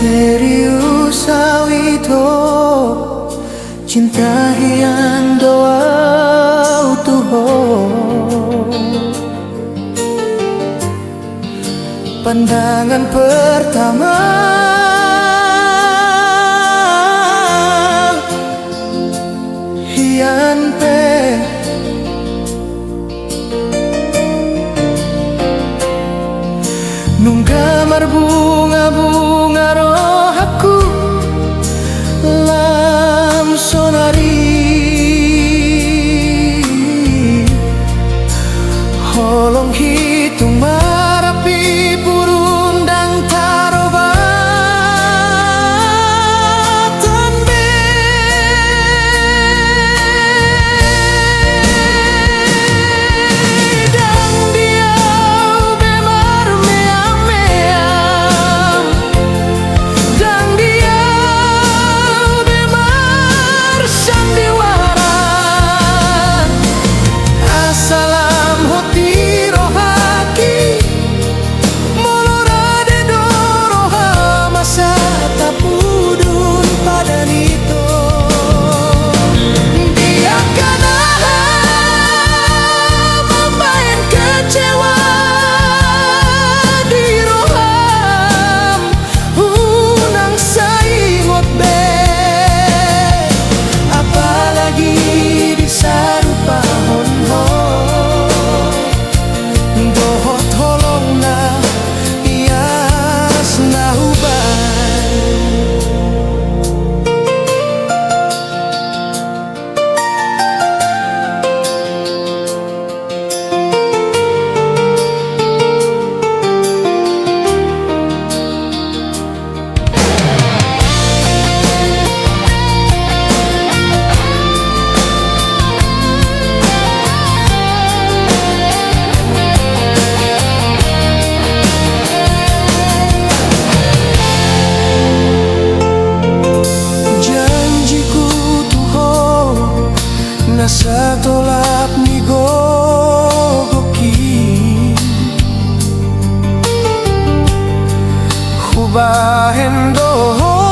serius awito cinta hian doa tuho pandangan pertama hian pe nung gamar bunga-bunga roh aku lam sonari holong hitung marapi burundang tarobatan be dang diau bemar meam-meam dang diau bemar sandiwara asalam hoti rohaki molorade doroha masa tapudun padanito dia kana memain kecewa di roham unang saingot be apalagi di sarupa honho dohot holong na ias na huban janjiku tuho nasa tolak ni gogoki hubahen doho